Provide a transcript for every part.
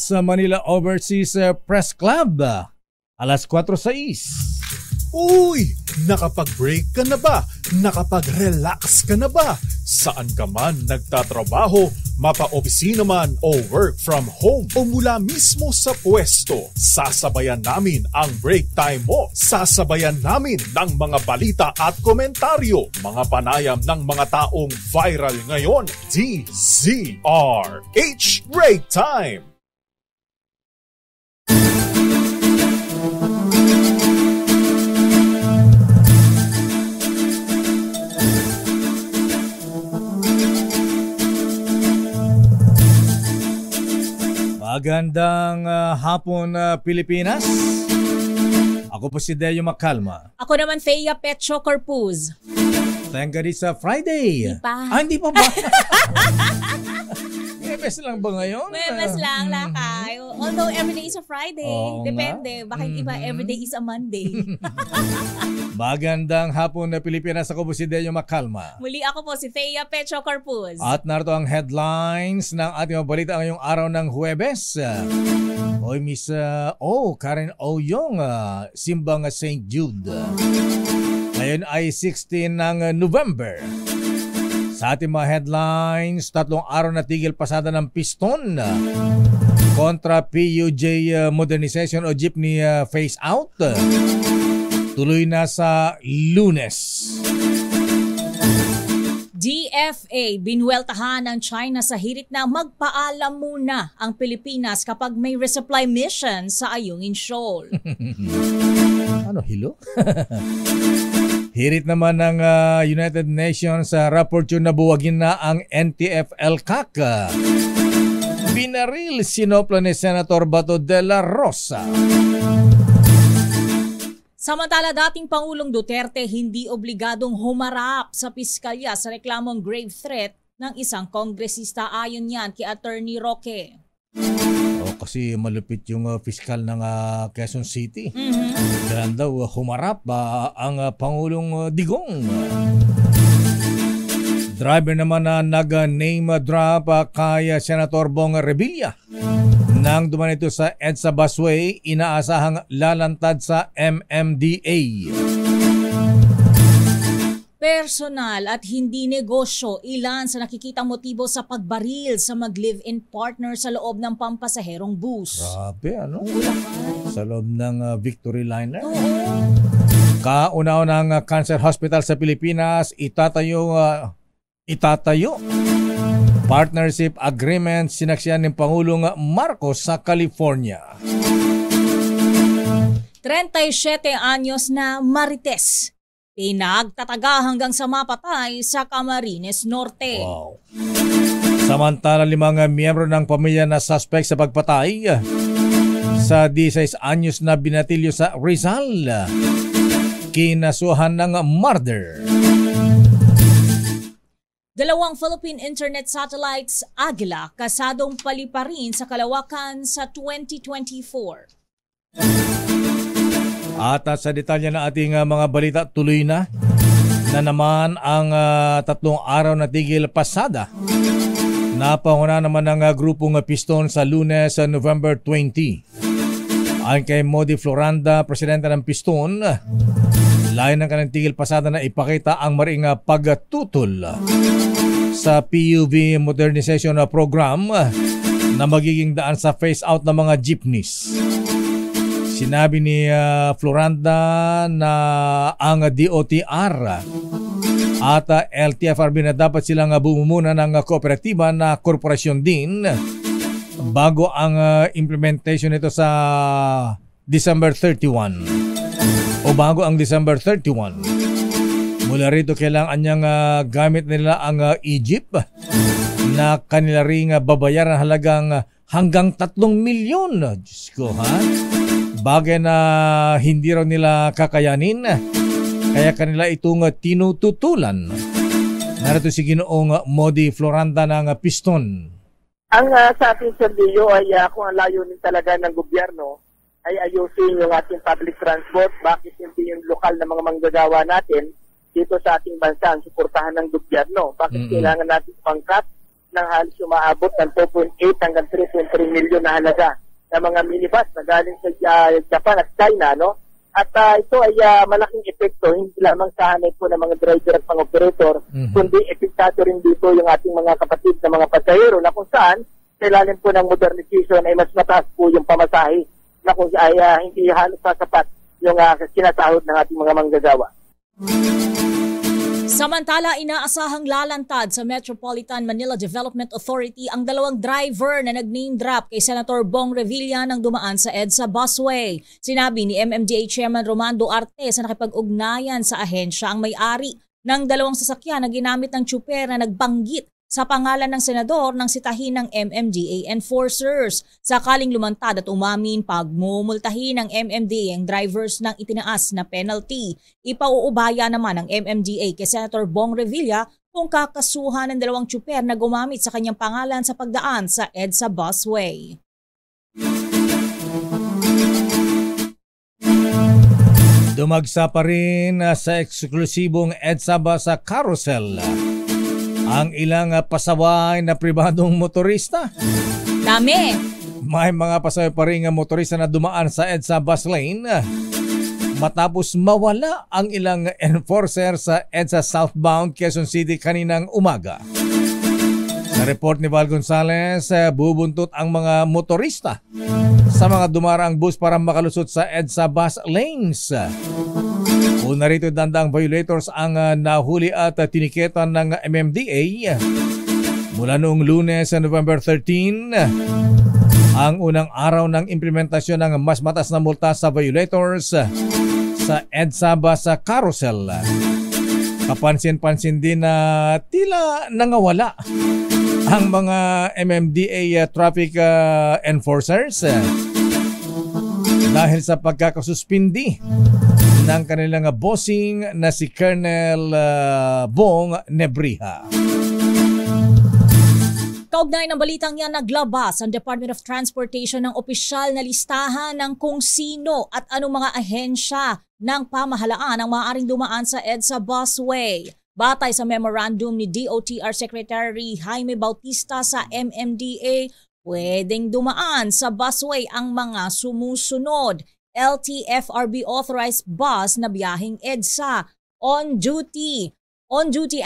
sa Manila Overseas Press Club. Alas 4:06. Uy! Nakapag-break ka na ba? Nakapag-relax ka na ba? Saan ka man nagtatrabaho, mapa-opisina man o work from home o mula mismo sa pwesto, sasabayan namin ang break time mo. Sasabayan namin ng mga balita at komentaryo, mga panayam ng mga taong viral ngayon. DZRH Break Time! Magandang hapon, Pilipinas. Ako po si Deo Macalma. Ako naman, Thea Petro Corpuz. Thank God it's a Friday. Hindi pa. Hindi pa ba? Webes lang ba ngayon? Webes lang, lakay. Although everyday is a Friday. Oo Depende. Bakit iba everyday is a Monday. Magandang hapon na Pilipinas. Ako po si Deo Macalma. Muli ako po si Thea Petro Corpuz. At narito ang headlines ng ating mga balita ngayong araw ng Huwebes. Hoy, Miss Karen Oyong, Simbang St. Jude. Ngayon ay 16 ng November. Sa ating mga headlines, 3 araw na tigil pasada ng piston kontra PUJ modernization o jeepney phase out. Tuloy na sa Lunes. DFA, binuweltahan ng China sa hirit na magpaalam muna ang Pilipinas kapag may resupply mission sa Ayungin Shoal. Ano, hilo? Hirit naman ng United Nations sa report yun na buwagin na ang NTF-ELCAC. Binaril sinopla ni Senator Bato de la Rosa. Samantala, dating Pangulong Duterte hindi obligadong humarap sa piskalya sa reklamong grave threat ng isang kongresista, ayon yan kay Attorney Roque. Kasi malupit yung piskal ng Quezon City. Kailan daw humarap ang Pangulong Digong. Driver naman na nag-name drop kay Senator Bong Revilla. Nang duman ito sa EDSA busway, inaasahang lalantad sa MMDA. Personal at hindi negosyo, ilan sa nakikitang motibo sa pagbaril sa mag-live-in partner sa loob ng pampasaherong bus. Grabe, ano? Sa loob ng Victory Liner. Oo. Kauna-unang cancer hospital sa Pilipinas, itatayo partnership agreement sinaksihan ng Pangulong Marcos sa California. 37 anyos na Marites, pinagtataga hanggang sa mapatay sa Camarines Norte. Wow. Samantala, 5 miyembro ng pamilya na suspect sa pagpatay sa 16 anyos na binatilyo sa Rizal, kinasuhan ng murder. 2 Philippine Internet satellites Agila kasadong paliparin sa kalawakan sa 2024. At sa detalye na ating mga balita, tuloy na naman ang 3 araw na tigil pasada. Napanguna naman ng grupong Piston sa Lunes, November 20. Ayon kay Modi Floranda, presidente ng Piston, layo ng kanilang tigil pasada na ipakita ang maring pagtutol sa PUV modernization program na magiging daan sa phase out ng mga jeepneys. Sinabi ni Floranda na ang DOTR at LTFRB na dapat silang bumumuna ng kooperatiba na korporasyon din bago ang implementation nito sa December 31 o bago ang December 31. Mula rito kailangan niyang gamit nila ang Egypt na kanila ring babayaran halagang hanggang 3 milyon. Diyos ko, ha? Bagay na hindi raw nila kakayanin, kaya kanila itong tinututulan. Narito si Ginoong Modi Floranda ng Piston. Ang sa ating serbilyo ay kung ang layunin talaga ng gobyerno ay ayusin yung ating public transport, bakit hindi yung lokal na mga manggagawa natin dito sa ating bansa ang suportahan ng gobyerno? Bakit kailangan natin pangkat ng halos umaabot ng 2.8 hanggang 3.3 milyon na halaga ng mga minibus na galing sa Japan at China, no? At ito ay malaking epekto hindi lamang sa hanay po ng mga driver at mga operator, kundi epektado rin dito yung ating mga kapatid na mga pasahero na kung saan sa ilalim po ng modernization ay mas mataas po yung pamasahe na kung ay hindi halos sasapat yung sinasahod ng ating mga manggagawa. Samantala, inaasahang lalantad sa Metropolitan Manila Development Authority ang dalawang driver na nag-name drop kay Senator Bong Revilla nang dumaan sa EDSA busway. Sinabi ni MMDA Chairman Romando Artes na nakipag-ugnayan sa ahensya ang may-ari ng dalawang sasakyan na ginamit ng tsuper na nagbanggit sa pangalan ng senador ng sitahin ng MMDA enforcers. Sakaling lumantad at umamin, pagmumultahin ng MMDA ang drivers ng itinaas na penalty. Ipauubaya naman ng MMDA kay Senator Bong Revilla kung kakasuhan ng dalawang tsuper na gumamit sa kanyang pangalan sa pagdaan sa EDSA busway. Dumagsa pa rin sa eksklusibong EDSA bus sa carousel ang ilang pasaway na pribadong motorista. Dami! May mga pasaway pa rin motorista na dumaan sa EDSA bus lane matapos mawala ang ilang enforcer sa EDSA southbound Quezon City kaninang umaga. Sa report ni Val Gonzales, bubuntot ang mga motorista sa mga dumaraang bus para makalusot sa EDSA bus lanes. Una rito dandang violators ang nahuli at tiniketan ng MMDA mula noong Lunes, November 13, ang unang araw ng implementasyon ng mas mataas na multa sa violators sa EDSA bus carousel. Kapansin-pansin din na tila nangawala ang mga MMDA traffic enforcers dahil sa pagkakasuspindi ng kanilang bossing na si Colonel Bong Nebriha. Kaugnay ng balitang yan, naglabas ang Department of Transportation ng opisyal na listahan ng kung sino at anong mga ahensya ng pamahalaan ang maaaring dumaan sa EDSA busway. Batay sa memorandum ni DOTR Secretary Jaime Bautista sa MMDA, pwedeng dumaan sa busway ang mga sumusunod: LTFRB authorized bus na biyaheng EDSA, on-duty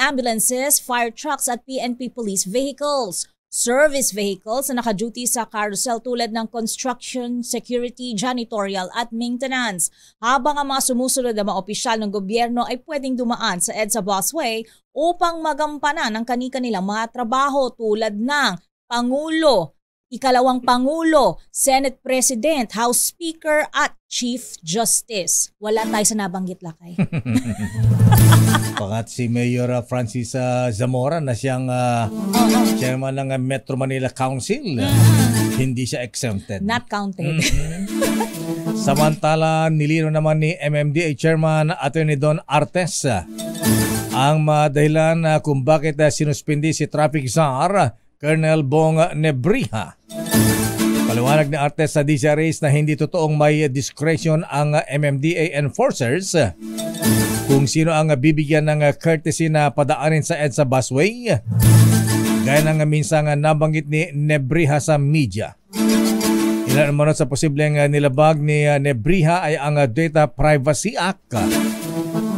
ambulances, fire trucks at PNP police vehicles, service vehicles na naka-duty sa carousel tulad ng construction, security, janitorial at maintenance. Habang ang mga sumusunod na mga opisyal ng gobyerno ay pwedeng dumaan sa EDSA busway upang magampanan ang kani-kanilang mga trabaho tulad ng Pangulo, Ikalawang Pangulo, Senate President, House Speaker at Chief Justice. Wala tayo sa nabanggit, Lakay. Pangat si Mayor Francis Zamora na siyang chairman ng Metro Manila Council. Hindi siya exempted. Not counted. Samantala, nilino naman ni MMDA Chairman Atty. Don Artes ang dahilan kung bakit sinuspindi si Traffic Czar Colonel Bong Nebriha. Paliwanag ni Artes sa DCRAs na hindi totoong may discretion ang MMDA enforcers kung sino ang bibigyan ng courtesy na padaanin sa EDSA busway, gaya ng minsang nabanggit ni Nebriha sa media. Ilan naman sa posibleng nilabag ni Nebriha ay ang Data Privacy Act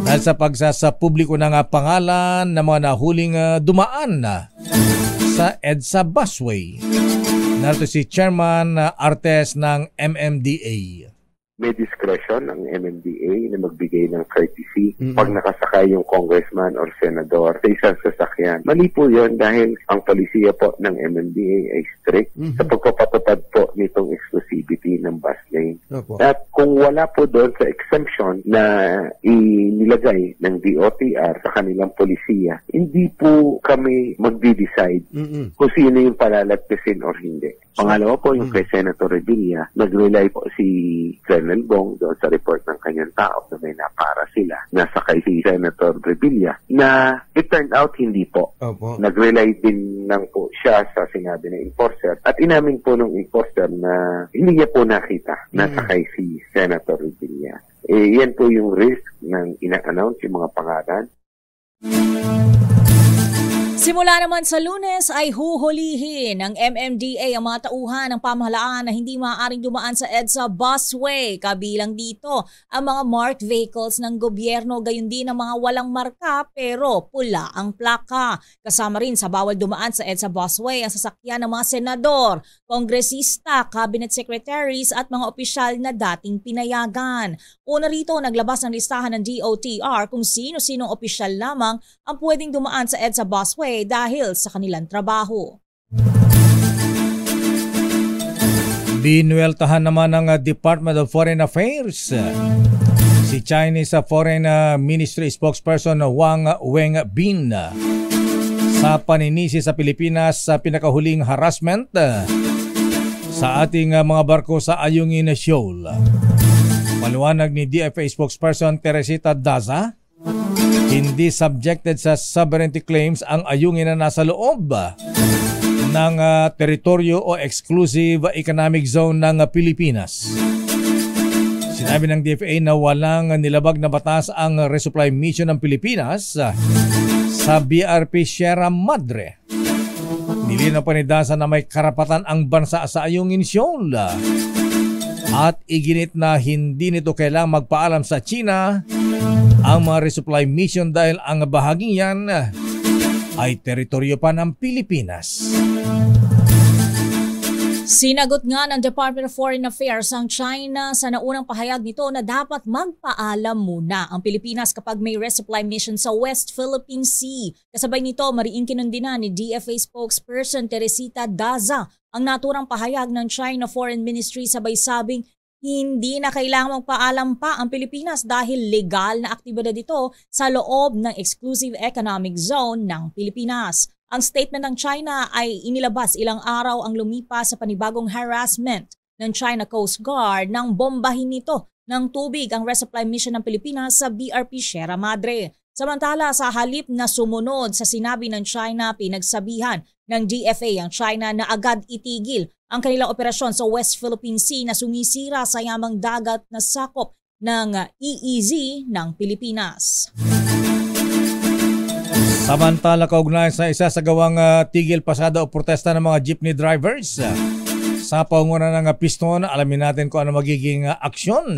dahil sa pagsasapubliko ng pangalan ng mga nahuling dumaan sa EDSA busway. Narito si Chairman Artes ng MMDA. May discretion ang MMDA na magbigay ng courtesy pag nakasakay yung congressman or senador sa isang sasakyan. Mali po yun dahil ang polisiya po ng MMDA ay strict sa pagpapatupad po nitong exclusivity ng bus lane. At kung wala po doon sa exemption na inilagay ng DOTR sa kanilang polisiya, hindi po kami magde-decide kung sino yung palalagpasin or hindi. Pangalawa po yung kay Senator Revilla, nag-rely po si Colonel Bong doon sa report ng kanyang tao na may napara sila. Nasakay si Senator Revilla na it turned out hindi po. Nag-rely din lang po siya sa sinabi ng enforcer at inamin po ng enforcer na hindi niya po nakita nasakay si Senator Revilla. Yan po yung risk ng ina-announce yung mga pangalan. Si Simula naman sa Lunes ay huhulihin ng MMDA ang mga tauhan ng pamahalaan na hindi maaaring dumaan sa EDSA busway. Kabilang dito ang mga marked vehicles ng gobyerno, gayon din ang mga walang marka pero pula ang plaka. Kasama rin sa bawal dumaan sa EDSA busway ang sasakyan ng mga senador, kongresista, cabinet secretaries at mga opisyal na dating pinayagan. Una rito, naglabas ng listahan ng DOTR kung sino-sinong opisyal lamang ang pwedeng dumaan sa EDSA busway dahil sa kanilang trabaho. Binueltahan naman ng Department of Foreign Affairs si Chinese Foreign Ministry spokesperson Wang Wenbin sa paninisi sa Pilipinas sa pinakahuling harassment sa ating mga barko sa Ayungin Shoal. Paliwanag ni DFA spokesperson Teresita Daza, hindi subjected sa sovereignty claims ang Ayungin na nasa loob ng teritoryo o exclusive economic zone ng Pilipinas. Sinabi ng DFA na walang nilabag na batas ang resupply mission ng Pilipinas sa BRP Sierra Madre. Nilinaw pa ni Daza na may karapatan ang bansa sa Ayungin Shoal at iginit na hindi nito kailangang magpaalam sa China ang mga resupply mission dahil ang bahaging yan ay teritoryo pa ng Pilipinas. Sinagot nga ng Department of Foreign Affairs ang China sa naunang pahayag nito na dapat magpaalam muna ang Pilipinas kapag may resupply mission sa West Philippine Sea. Kasabay nito, mariing kinundina ni DFA spokesperson Teresita Daza ang naturang pahayag ng China Foreign Ministry, sabay sabing hindi na kailangang magpaalam pa ang Pilipinas dahil legal na aktibidad ito sa loob ng exclusive economic zone ng Pilipinas. Ang statement ng China ay inilabas ilang araw ang lumipas sa panibagong harassment ng China Coast Guard nang bombahin nito ng tubig ang resupply mission ng Pilipinas sa BRP Sierra Madre. Samantala, sa halip na sumunod sa sinabi ng China, pinagsabihan ng DFA ang China na agad itigil ang kanilang operasyon sa West Philippine Sea na sumisira sa yamang dagat na sakop ng EEZ ng Pilipinas. Samantala, kaugnay sa isa sa gawang tigil pasada o protesta ng mga jeepney drivers sa pangunguna ng piston, alamin natin kung ano magiging aksyon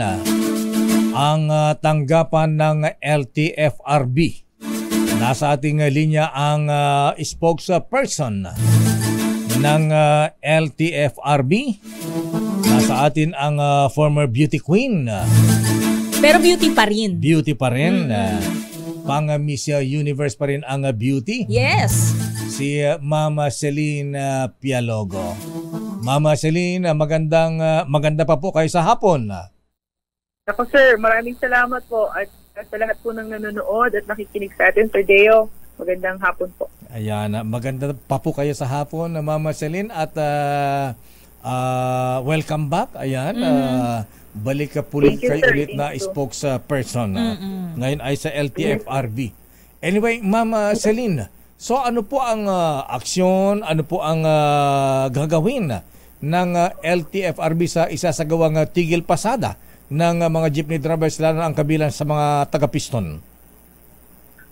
ang tanggapan ng LTFRB. Nasa ating linya ang spokesperson ng LTFRB. Nasa atin ang former beauty queen. Pero beauty pa rin. Beauty pa rin. Pang Miss Universe pa rin ang beauty. Yes. Si Mama Celine Pialogo. Mama Celine, maganda pa po kayo sa hapon. Ako sir, maraming salamat po at sa lahat po ng nanonood at nakikinig sa atin. Sir Deo, magandang hapon po. Ayan, maganda pa po kayo sa hapon, Mama Celine, at welcome back. Ayan, balik ka pulit kayo ulit na spokesperson. Ngayon ay sa LTFRB. Anyway, Mama Celine, so ano po ang aksyon, ano po ang gagawin ng LTFRB sa isa sa gawang tigil pasada ng mga jeepney drivers, lalo na ang kabilang sa mga taga-piston?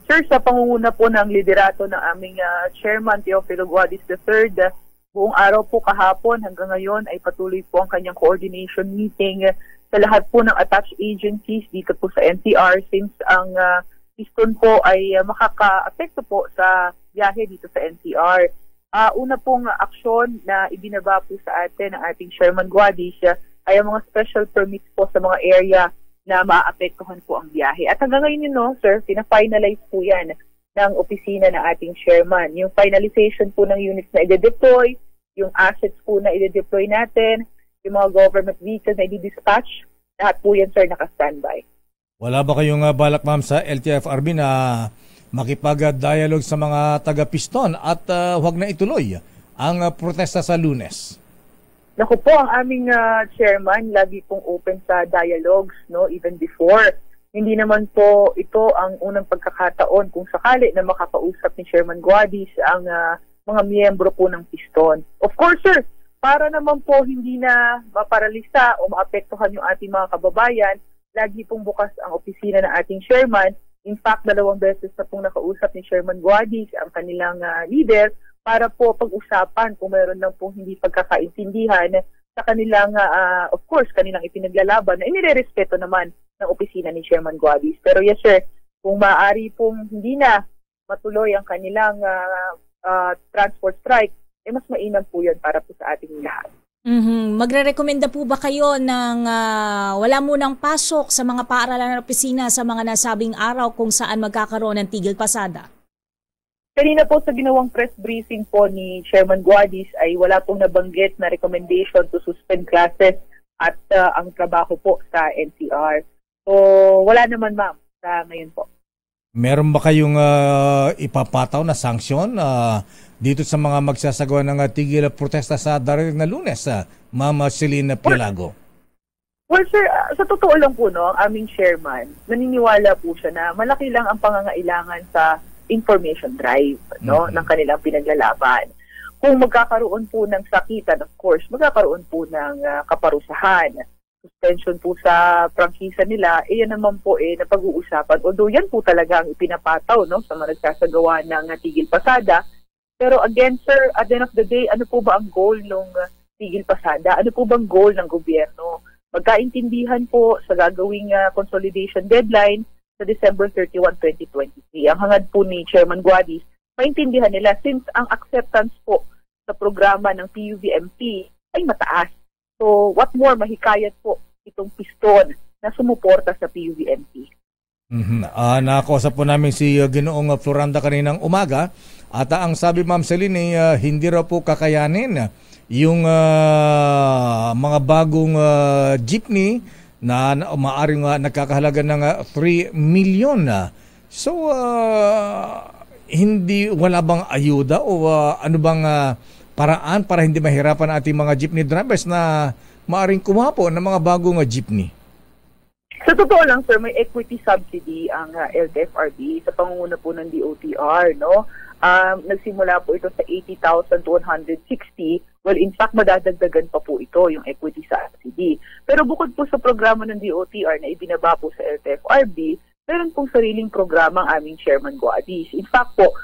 Sir, sa pangunguna po ng liderato ng aming Chairman Teofilo Guadis III, buong araw po kahapon hanggang ngayon ay patuloy po ang kanyang coordination meeting sa lahat po ng attached agencies dito po sa NCR, since ang piston po ay makaka-apekto po sa biyahe dito sa NCR. Una pong aksyon na ibinaba po sa atin ng ating Chairman Guadis ay ang mga special permits po sa mga area na maapektuhan po ang biyahe. At hanggang ngayon sir, pina-finalize po yan ng opisina ng ating chairman. Yung finalization po ng units na i-deploy, yung assets po na i-deploy natin, yung mga government vehicles na i-dispatch, lahat po yan sir naka-standby. Wala ba kayong balak ma'am sa LTFRB na makipag-dialogue sa mga taga-piston at huwag na ituloy ang protesta sa Lunes? Naku po, ang aming chairman lagi pong open sa dialogues, even before. Hindi naman po ito ang unang pagkakataon kung sakali na makakausap ni Chairman Guadis ang mga miyembro po ng piston. Of course, sir, para naman po hindi na maparalisa o maapektuhan yung ating mga kababayan, lagi pong bukas ang opisina ng ating chairman In fact, 2 beses na pong nakausap ni Chairman Guadis ang kanilang leader para po pag-usapan kung mayroon lang pong hindi pagkakaintindihan sa kanilang, of course, kanilang ipinaglalaban na inirerespeto naman ng opisina ni Chairman Guadis. Pero yes sir, kung maaari pong hindi na matuloy ang kanilang transport strike, mas mainam po yun para po sa ating lahat. Magre-rekomenda po ba kayo ng wala munang pasok sa mga paaralan at opisina sa mga nasabing araw kung saan magkakaroon ng tigil pasada? Kanina po sa ginawang press briefing po ni Chairman Guadis ay wala pong nabanggit na recommendation to suspend classes at ang trabaho po sa NCR. So wala naman ma'am sa ngayon po. Meron ba kayong ipapataw na sanksyon dito sa mga magsasagawa ng tigil protesta sa darating na Lunes, Ma'am Selina Pielago? Well sir, sa totoo lang po no, ang aming chairman, naniniwala po siya na malaki lang ang pangangailangan sa information drive no ng kanilang pinaglalaban. Kung magkakaroon po ng sakitan, of course, magkakaroon po ng kaparusahan. Suspension po sa prangkisa nila, yan naman po napag-uusapan. Although yan po talaga ang ipinapataw no, sa mga nagsasagawa ng tigil pasada. Pero again sir, at the end of the day, ano po ba ang goal ng tigil pasada? Ano po bang goal ng gobyerno? Magkaintindihan po sa gagawing consolidation deadline sa December 31, 2023. Ang hangad po ni Chairman Guadis, maintindihan nila since ang acceptance po sa programa ng PUVMP ay mataas. So, what more, mahikayat po itong piston na sumuporta sa PUVMP. Nakausap po namin si Ginoong Floranda kaninang umaga at ang sabi Ma'am Celine hindi raw po kakayanin yung mga bagong jeepney na maaring nagkakahalaga ng 3 million. So, wala bang ayuda o ano bang paraan para hindi mahirapan ating mga jeepney drivers na maaring kumuha po ng mga bagong jeepney? Sa totoo lang sir, may equity subsidy ang LTFRB sa pangunguna po ng DOTR, no? Nagsimula po ito sa 80,260. Well, in fact, madadagdagan pa po ito, yung equity subsidy. Pero bukod po sa programa ng DOTR na ibinaba po sa LTFRB, meron pong sariling programa ang aming Chairman Guadis. In fact po,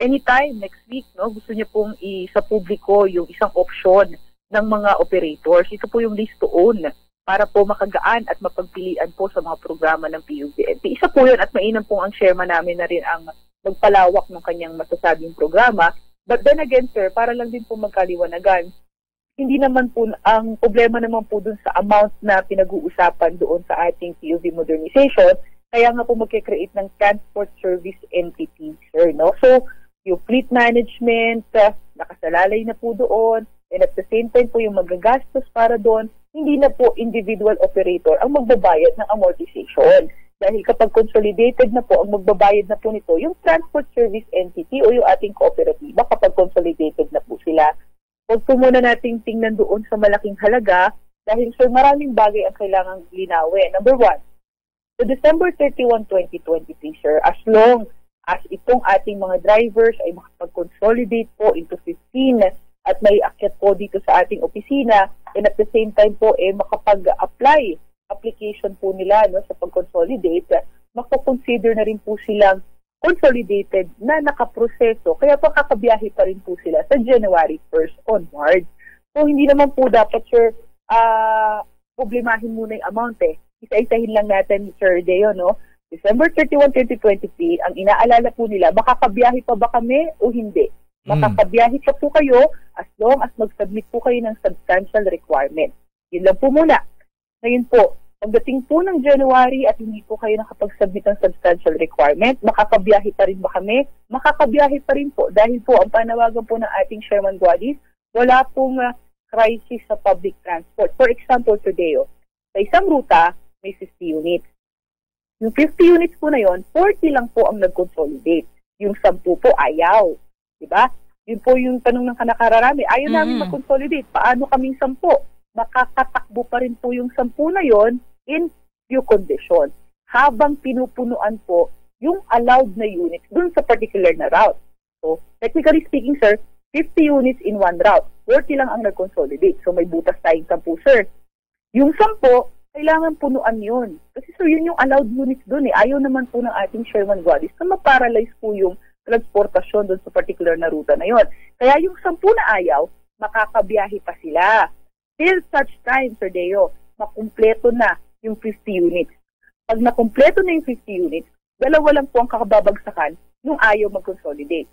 anytime next week, no, gusto niya pong sa publiko yung isang option ng mga operators. Ito po yung lease to own para po makagaan at mapagpilian po sa mga programa ng PUVMP. Isa po yun at mainam po ang chairman namin na rin ang magpalawak ng kanyang masasabing programa. But then again, sir, para lang din po magkaliwanagan, hindi naman po, ang problema naman po dun sa amount na pinag-uusapan doon sa ating PUV modernization, kaya nga po magkikreate ng transport service entity, sir, no? So, yung fleet management, nakasalalay na po doon, and at the same time po yung magagastos para doon, hindi na po individual operator ang magbabayad ng amortization. Dahil kapag consolidated na po, ang magbabayad na po nito, yung transport service entity o yung ating kooperatiba kapag consolidated na po sila. Huwag po muna nating tingnan doon sa malaking halaga dahil sir, maraming bagay ang kailangang linawin. Number 1, so December 31, 2023, sir, as long as itong ating mga drivers ay makapag-consolidate po into 15 at may akyat po dito sa ating opisina and at the same time po makapag-apply application po nila no, sa pag-consolidate, makakonsider na rin po silang consolidated na nakaproseso. Kaya pakakabiyahe pa rin po sila sa January 1st onward. So hindi naman po dapat sir problemahin muna yung amount Isa-isahin lang natin Sir Deo, no? December 31, 2023, ang inaalala po nila, makakabiyahe pa ba kami o hindi? Makakabiyahe pa po kayo as long as mag-submit po kayo ng substantial requirement. Yun lang po muna. Ngayon po, pagdating po ng January at hindi po kayo nakapag-submit ng substantial requirement, makakabiyahe pa rin ba kami? Makakabiyahe pa rin po dahil po ang panawagan po ng ating Chairman Guadis, wala pong crisis sa public transport. For example, today, sa isang ruta, may 50 units. Yung 50 units po na yon, 40 lang po ang nag-consolidate. Yung 10 po ayaw. Diba? Yun po yung tanong ng kanakararami. Ayaw namin mag-consolidate. Paano kaming 10? Makakatakbo pa rin po yung 10 na yon in few conditions. Habang pinupunuan po yung allowed na units dun sa particular na route. So, technically speaking, sir, 50 units in one route. 40 lang ang nag-consolidate. So, may butas tayong 10, sir. Yung 10, kailangan punuan yun. Kasi sir, yun yung allowed units doon eh. Ayaw naman po ng ating Sherman Guadis na ma-paralyze po yung transportasyon doon sa particular na ruta na yun. Kaya yung 10 na ayaw, makakabiyahe pa sila. Till such time, Sir Deo, makumpleto na yung 50 units. Pag nakumpleto na yung 50 units, dalawa lang po ang kakababagsakan nung ayaw mag-consolidate.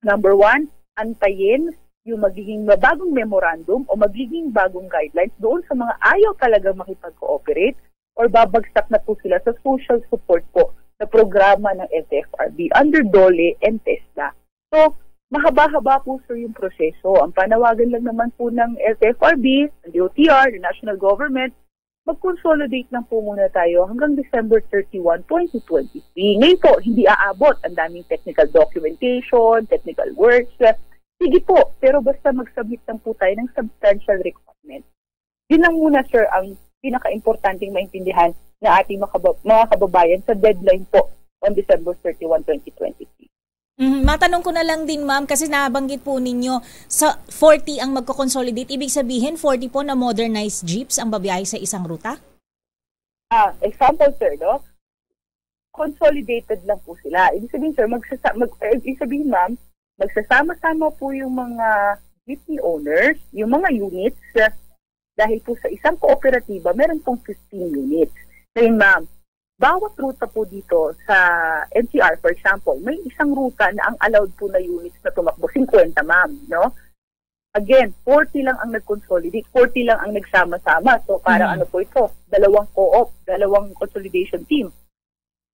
Number 1, antayin yung magiging bagong memorandum o magiging bagong guidelines doon sa mga ayaw talaga makipag-cooperate or babagsak na po sila sa social support po na programa ng LTFRB under DOLE and TESDA. So, mahaba-haba po sir yung proseso. Ang panawagan lang naman po ng LTFRB, ng DOTR, the national government, mag-consolidate lang po muna tayo hanggang December 31, 2023. Ngayon po, hindi aabot. Ang daming technical documentation, technical works. Sige po, pero basta mag-submit lang po tayo ng substantial requirement. Yun lang muna, sir, ang pinaka-importanting maintindihan na ating mga kababayan sa deadline po on December 31, 2023. Matanong ko na lang din, ma'am, kasi nabanggit po ninyo sa 40 ang magko-consolidate. Ibig sabihin, 40 po na modernized jeeps ang babiyahe sa isang ruta? Example, sir, no? Consolidated lang po sila. Ibig sabihin, sir, ma'am, magsasama-sama po yung mga jeepney owners, yung mga units, dahil po sa isang kooperatiba, meron pong 15 units. Ngayon, ma'am, bawat ruta po dito sa NCR, for example, may isang ruta na ang allowed po na units na tumakbo, 50, ma'am, no? Again, 40 lang ang nag-consolidate, 40 lang ang nagsama-sama. So, parang ano po ito, dalawang co-op, dalawang consolidation team.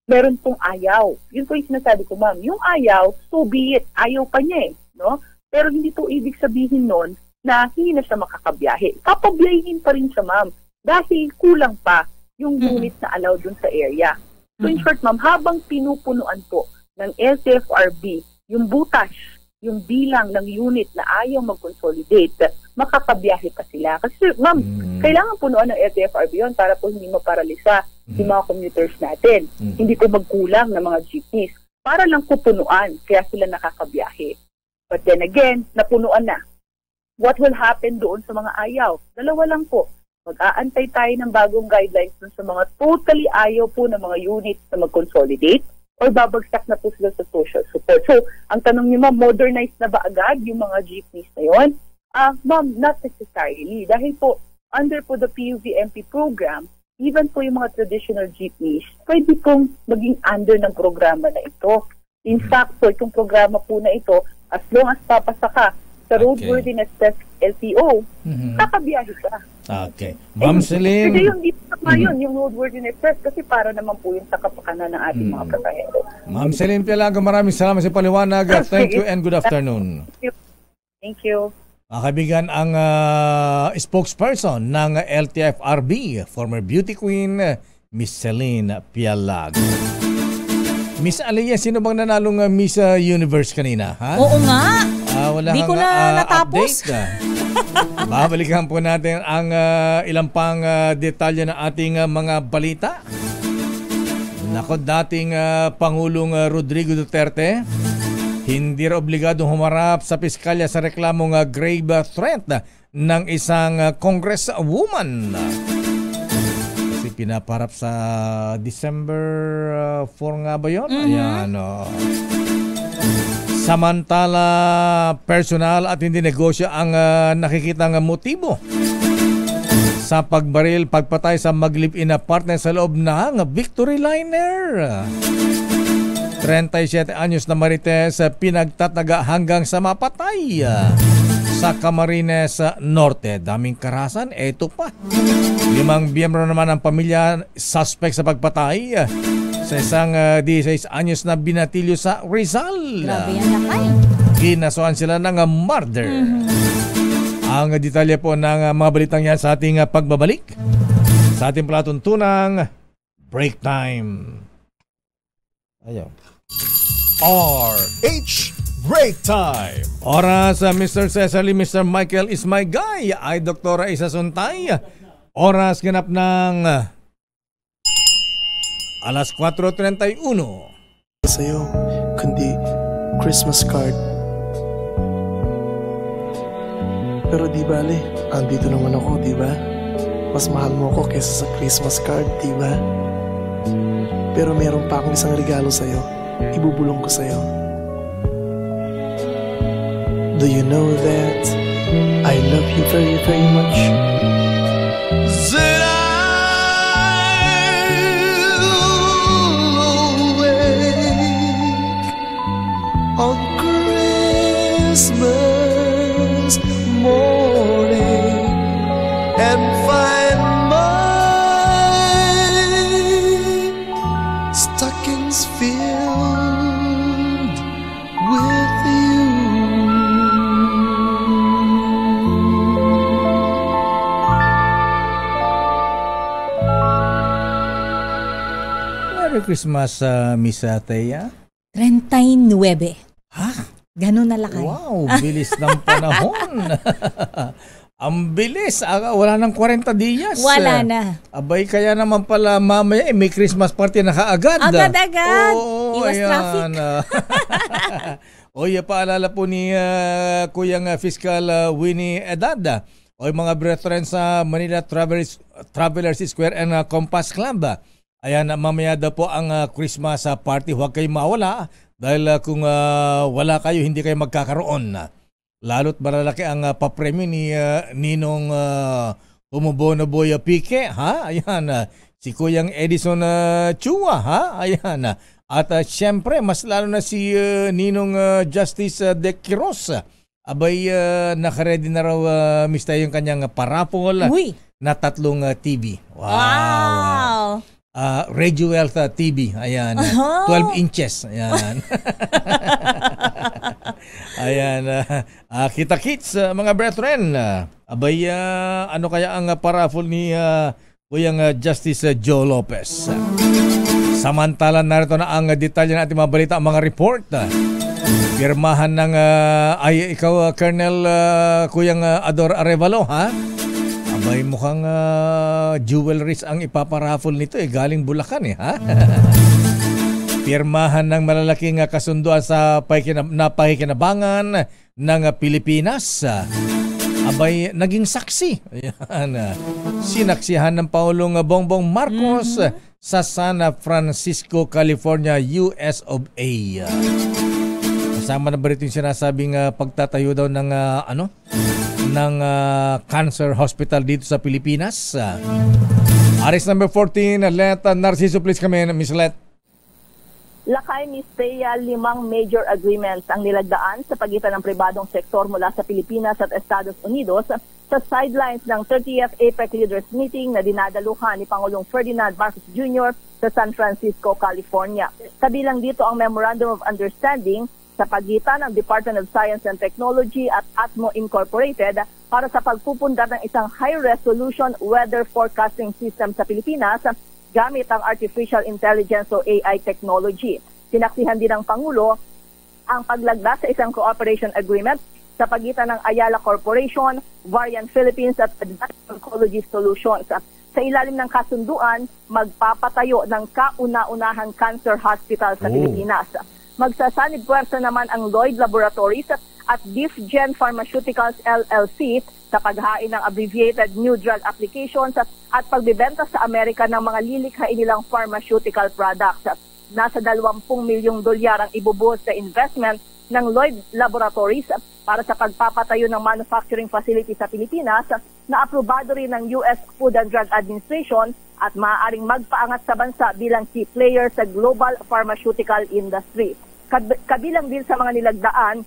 Meron pong ayaw. Yun po yung sinasabi ko, ma'am. Yung ayaw, so be it. Ayaw pa niya eh. No? Pero hindi po ibig sabihin nun na hindi na siya makakabiyahe. Papabiyahin pa rin siya, ma'am. Dahil kulang pa yung unit na allowed dun sa area. So in short, ma'am, habang pinupunuan po ng LTFRB yung butas, yung bilang ng unit na ayaw mag-consolidate, makakabiyahe pa sila. Kasi, ma'am, kailangan punuan ng LTFRB yun para po hindi maparalisa yung mga commuters natin. Hindi po magkulang ng mga jeepneys. Para lang po punuan, kaya sila nakakabiyahe. But then again, napunuan na. What will happen doon sa mga ayaw? Dalawa lang po. Mag-aantay tayo ng bagong guidelines dun sa mga totally ayaw po ng mga units na mag-consolidate or babagsak na po sila sa social support. So, ang tanong niyo, ma'am, modernized na ba agad yung mga jeepneys na yun? Ma'am, not necessarily. Dahil po, under po the PUVMP program, even po yung mga traditional jeepneys, pwede pong maging under ng programa na ito. In fact, po, itong programa po na ito, as long as papasa ka sa roadworthiness test LTO, kakabiyahe ka. Okay. Ma'am Celine. Kasi yung dito naman yun, yung roadworthiness test, kasi para naman po yung sa kapakanan ng ating mga pasahero. Ma'am Celine Pialago, maraming salamat sa paliwanag. Thank you and good afternoon. Thank you. Mga kaibigan, ang spokesperson ng LTFRB, former beauty queen, Miss Celine Pialago. Miss Aliyah, sino bang nanalong Miss Universe kanina? Ha? Oo nga. Wala Di ko na natapos. Babalikan po natin ang ilang pang detalye ng ating mga balita. Nako, dating Pangulong Rodrigo Duterte, hindi rin obligadong humarap sa piskalya sa reklamong grave threat ng isang congresswoman. Kasi pinaparap sa December 4 nga ba yun? Ayan, Samantala, personal at hindi negosyo ang nakikitang motibo sa pagbaril, pagpatay sa mag-live-in na partner sa loob ng Victory Liner. 37 anyos na Marites pinagtataga hanggang sa mapatay sa Camarines Norte. Daming karahasan, eto pa. 5 miyembro naman ng pamilya suspect sa pagpatay sa isang 16 anyos na binatilyo sa Rizal. Grabe yan lakay. Kinasuhan sila ng murder. Ang detalye po ng mga balitang yan sa ating pagbabalik sa ating palatuntunang Break Time. Ayaw. RH Break Time. Oras, Mr. Cecily, Mr. Michael is my guy. Ay, Doktora Isa Suntay. Oras ganap ng alas 4:31. Sa'yo, kundi Christmas card. Pero di bale, andito naman ako, di ba? mas mahal mo ko kaysa sa Christmas card, diba? Pero meron pa akong isang regalo sa'yo. Ibubulong ko sa'yo. Do you know that I love you very, very much? That I'll awake on Christmas morning and find my stockings filled with you. Merry Christmas, Miss Thea. 39. Ha? Ganun na lakay. Wow, bilis ng panahon. Ang bilis. Wala nang 40 días. Wala na. Abay, kaya naman pala mamaya may Christmas party na kaagad. Agad-agad. Oo, Iwas ayan. traffic. Oy, paalala po ni Kuyang Fiscal Winnie Edad. Oy, mga brethren sa Manila Travelers Square and Compass Club. Ayan, mamaya daw po ang Christmas party. Huwag kayong mawala dahil kung wala kayo, hindi kayo magkakaroon. Lalo't malalaki ang papremyo ni Ninong Umubonoboy Pique, ha? Ayan, si Kuyang Edison Chua, ha? Ayan, at siyempre, mas lalo na si Ninong Justice De Quiros. Abay, nakaredy na raw, Mr. yung kanyang parapol na 3 TV. Wow! Radio Wealth TV. Ayan. 12 inches. Ayan. Ayan. Kita-kits, mga brethren. Abay, ano kaya ang paraffol ni Kuyang Justice Joe Lopez? Samantala, narito na ang detalye ng ating mga balita, ang mga report. Pirmahan ng, ikaw, Colonel Kuyang Ador Arevalo, ha? Abay, mukhang jewelries ang ipaparaffle nito galing Bulacan ha? Pirmahan ng malalaking kasunduan sa napakikinabangan ng Pilipinas. Abay, naging saksi. Ayan, sinaksihan ng Pangulong Bongbong Marcos sa San Francisco, California, US of A. Kasama na ba rito yung sinasabing pagtatayo daw ng ng cancer hospital dito sa Pilipinas? Aris number 14, Let Narciso, please come in, Miss Let. Lakay, Miss Thea, 5 major agreements ang nilagdaan sa pagitan ng pribadong sektor mula sa Pilipinas at Estados Unidos sa sidelines ng 30th APEC Leaders Meeting na dinadaluhan ni Pangulong Ferdinand Marcos Jr. sa San Francisco, California. Kabilang dito ang Memorandum of Understanding sa pagitan ng Department of Science and Technology at Atmo Incorporated para sa pagpupundar ng isang high-resolution weather forecasting system sa Pilipinas gamit ang Artificial Intelligence o AI technology. Sinaksihan din ng Pangulo ang paglagda sa isang cooperation agreement sa pagitan ng Ayala Corporation, Varian Philippines at Advanced Oncology Solutions. Sa ilalim ng kasunduan, magpapatayo ng kauna-unahang cancer hospital sa Pilipinas. Magsasanib puwersa naman ang Lloyd Laboratories at Diffgen Pharmaceuticals LLC sa paghain ng abbreviated new drug applications at pagbibenta sa Amerika ng mga lilikhain nilang pharmaceutical products. Nasa $20 milyong ang ibubuhos sa investment ng Lloyd Laboratories para sa pagpapatayo ng manufacturing facility sa Pilipinas na aprobado rin ng US Food and Drug Administration at maaaring magpaangat sa bansa bilang key player sa global pharmaceutical industry. Kabilang din sa mga nilagdaan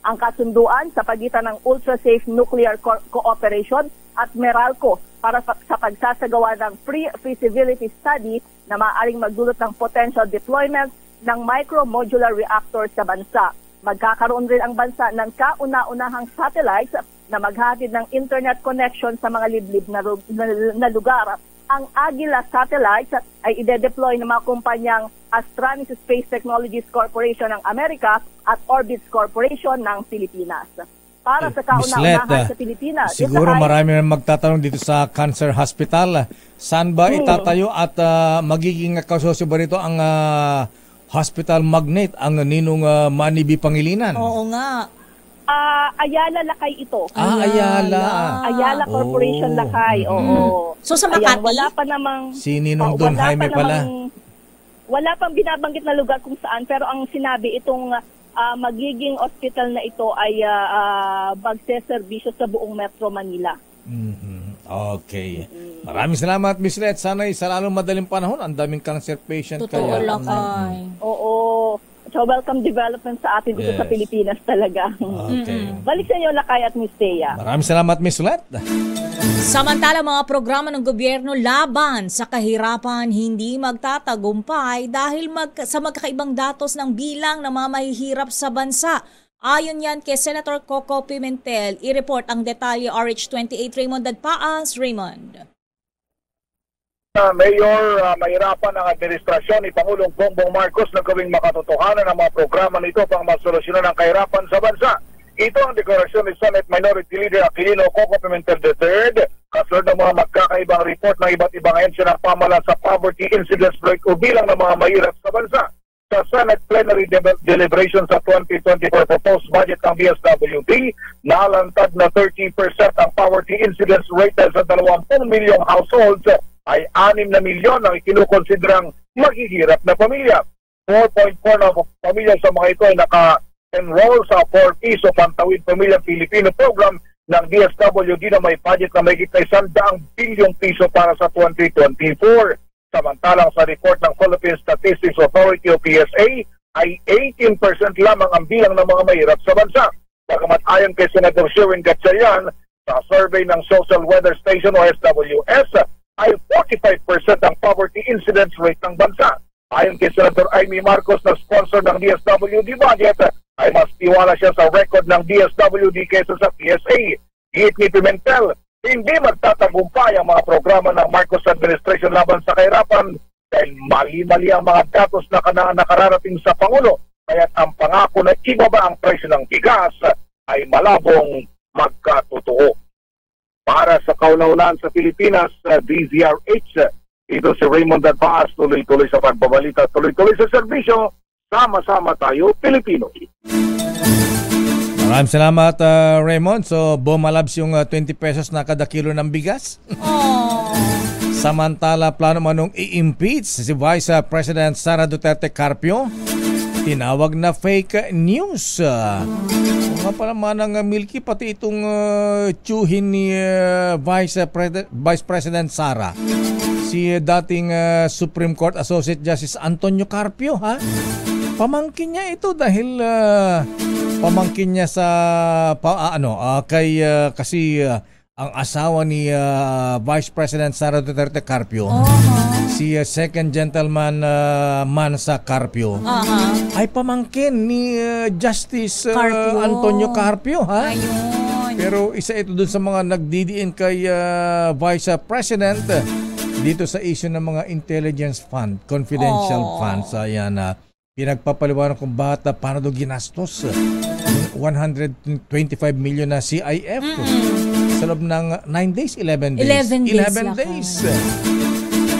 ang kasunduan sa pagitan ng Ultra-Safe Nuclear Cooperation at Meralco para sa pagsasagawa ng pre-feasibility study na maaaring magdulot ng potential deployment ng micro-modular reactors sa bansa. Magkakaroon rin ang bansa ng kauna-unahang satellites na maghatid ng internet connection sa mga liblib na lugar. Ang Agila satellites ay ide-deploy ng mga kumpanyang Astranis Space Technologies Corporation ng Amerika at Orbits Corporation ng Pilipinas. Para sa kauna-unahan sa Pilipinas. Siguro marami na magtatanong dito sa Cancer Hospital. Saan ba itatayo at magiging kasosyo ba rito ang hospital magnate, ang Ninong Manny B. Pangilinan? Oo nga. Ayala Lakay ito. Ayala. Corporation Lakay. Oo. So sa Ayan, Makati? wala pa namang Sininong Don Jaime pala? Wala pang binabanggit na lugar kung saan, pero ang sinabi itong magiging hospital na ito ay magseserbisyo sa buong Metro Manila. Okay. Maraming salamat, Miss Let. Sana'y sa lalong madaling panahon, ang daming cancer patient. Totoo, Lakay. Oo. So, welcome development sa atin dito sa Pilipinas talaga. Okay. Balik sa inyo, Lakay at Miss Thea. Maraming salamat, Miss Let. Samantala, mga programa ng gobyerno laban sa kahirapan hindi magtatagumpay dahil sa magkakaibang datos ng bilang ng mga mahihirap sa bansa. Ayon yan kay Senator Coco Pimentel, i-report ang detalye RH28 Raymond Dadpaas. Raymond. Mayor, mahirapan ang administrasyon ni Pangulong Bongbong Marcos na gawing makatotohanan ang mga programa nito pang masolusyonan ang kahirapan sa bansa. Ito ang deklarasyon ni Senate Minority Leader Aquilino Coco Pimentel III kasunod ng mga magkakaibang report ng iba't ibang ahensya ng pamahalaan sa poverty incidence rate o bilang ng mga mahirap sa bansa. Sa Senate Plenary Deliberation sa 2024 proposed budget ng DSWD, nalantad na 30% ang poverty incidence rate sa 20 milyong households ay 6 na milyon ang ikinukonsiderang maghihirap na pamilya. 4.4 na pamilya sa mga ito ay naka-enroll sa 4 Piso Pantawid Pamilyang Pilipino program ng DSWD na may budget na may kita 100 bilyong piso para sa 2024. Samantalang sa report ng Philippine Statistics Authority o PSA ay 18% lamang ang bilang ng mga mahirap sa bansa. Bagamat ayon kay Senator Sherwin Gatchalian, sa survey ng Social Weather Station o SWS, ay 45% ang poverty incidence rate ng bansa. Ayon kay Senator Amy Marcos na sponsor ng DSWD budget, ay mas tiwala siya sa record ng DSWD kaysa sa PSA. Giit ni Pimentel, hindi magtatagumpay ang mga programa ng Marcos administration laban sa kahirapan dahil mali-mali ang mga datos na nakararating sa Pangulo. Kaya't ang pangako na ibaba ang presyo ng bigas ay malabong magkatotoo. Para sa kauna-unahan sa Pilipinas, DZRH, ito si Raymond Dadpaas, tuloy-tuloy sa pagbabalita, tuloy-tuloy sa serbisyo, sama-sama tayo, Pilipino. Maraming salamat, Raymond. So, bumalabs yung 20 pesos na kada kilo ng bigas. Samantala, plano manong i-impeach si Vice President Sara Duterte Carpio. Tinawag na fake news. Nga pala manang Milky, pati itong tsuhin ni Vice President Sara. Si dating Supreme Court Associate Justice Antonio Carpio, ha? Pamangkin niya ito dahil pamangkin niya sa kasi ang asawa ni Vice President Sara Duterte Carpio, si second gentleman Mansa Carpio, ay pamangkin ni Justice Antonio Carpio, ha? Ayun. Pero isa ito dun sa mga nagdidiin kay Vice President dito sa issue ng mga intelligence fund, confidential funds. Ayan, pinagpapaliwanag kung paano doon ginastos 125 million na CIF sa loob ng 9 days, 11 days. 11 days.